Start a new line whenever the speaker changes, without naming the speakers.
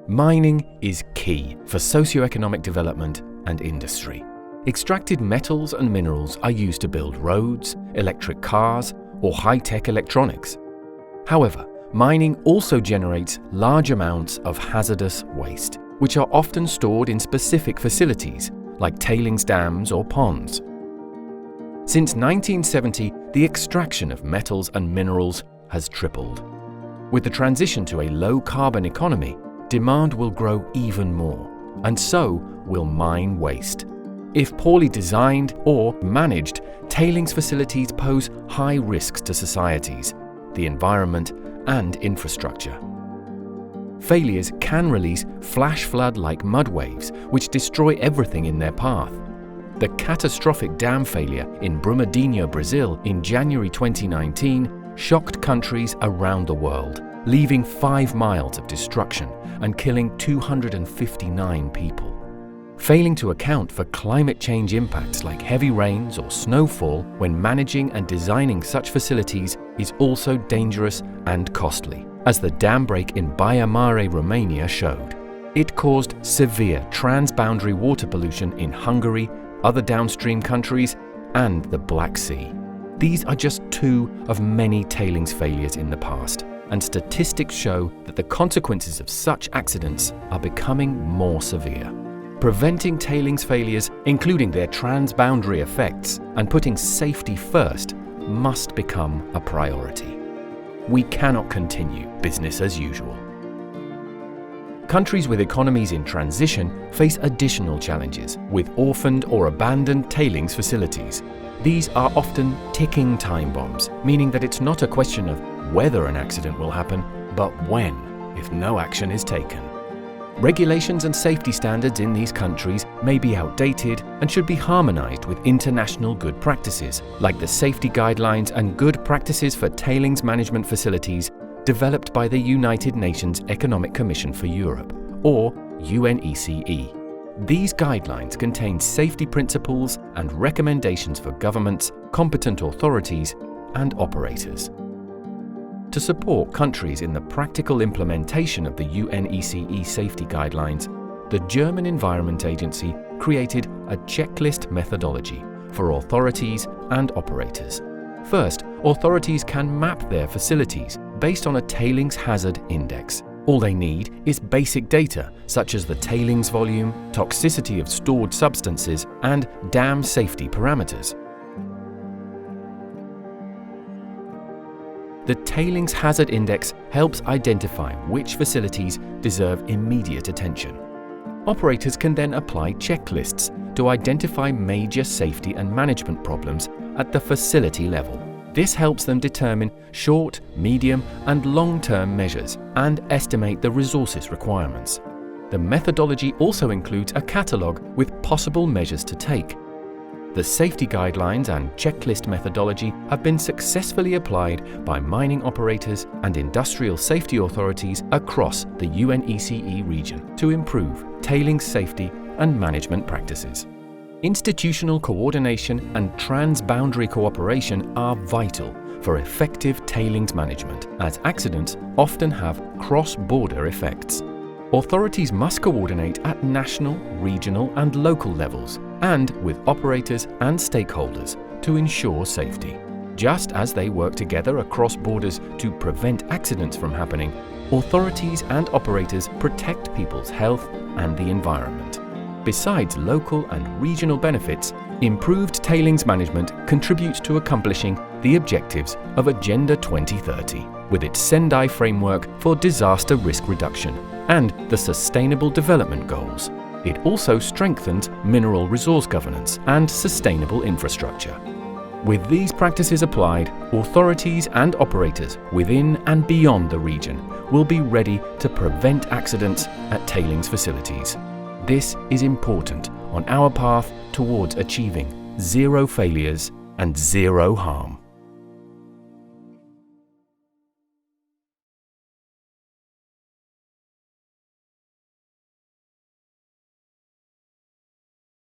Mining is key for socio-economic development and industry. Extracted metals and minerals are used to build roads, electric cars, or high-tech electronics. However, mining also generates large amounts of hazardous waste, which are often stored in specific facilities, like tailings dams or ponds. Since 1970, the extraction of metals and minerals has tripled. With the transition to a low-carbon economy, demand will grow even more, and so will mine waste. If poorly designed or managed, tailings facilities pose high risks to societies, the environment, and infrastructure. Failures can release flash flood-like mud waves, which destroy everything in their path. The catastrophic dam failure in Brumadinho, Brazil in January 2019 shocked countries around the world, leaving 5 miles of destruction and killing 259 people. Failing to account for climate change impacts like heavy rains or snowfall when managing and designing such facilities is also dangerous and costly, as the dam break in Baia Mare, Romania showed. It caused severe transboundary water pollution in Hungary, other downstream countries, and the Black Sea. These are just 2 of many tailings failures in the past, and statistics show that the consequences of such accidents are becoming more severe. Preventing tailings failures, including their transboundary effects, and putting safety first must become a priority. We cannot continue business as usual. Countries with economies in transition face additional challenges with orphaned or abandoned tailings facilities. These are often ticking time bombs, meaning that it's not a question of whether an accident will happen, but when, if no action is taken. Regulations and safety standards in these countries may be outdated and should be harmonized with international good practices, like the safety guidelines and good practices for tailings management facilities developed by the United Nations Economic Commission for Europe, or UNECE. These guidelines contain safety principles and recommendations for governments, competent authorities, and operators. To support countries in the practical implementation of the UNECE safety guidelines, the German Environment Agency created a checklist methodology for authorities and operators. First, authorities can map their facilities based on a tailings hazard index. All they need is basic data such as the tailings volume, toxicity of stored substances, and dam safety parameters. The Tailings Hazard Index helps identify which facilities deserve immediate attention. Operators can then apply checklists to identify major safety and management problems at the facility level. This helps them determine short, medium, and long-term measures and estimate the resources requirements. The methodology also includes a catalogue with possible measures to take. The safety guidelines and checklist methodology have been successfully applied by mining operators and industrial safety authorities across the UNECE region to improve tailings safety and management practices. Institutional coordination and transboundary cooperation are vital for effective tailings management, as accidents often have cross-border effects. Authorities must coordinate at national, regional, and local levels, and with operators and stakeholders to ensure safety. Just as they work together across borders to prevent accidents from happening, authorities and operators protect people's health and the environment. Besides local and regional benefits, improved tailings management contributes to accomplishing the objectives of Agenda 2030, with its Sendai Framework for disaster risk reduction and the Sustainable Development Goals. It also strengthens mineral resource governance and sustainable infrastructure. With these practices applied, authorities and operators within and beyond the region will be ready to prevent accidents at tailings facilities. This is important on our path towards achieving zero failures and zero harm.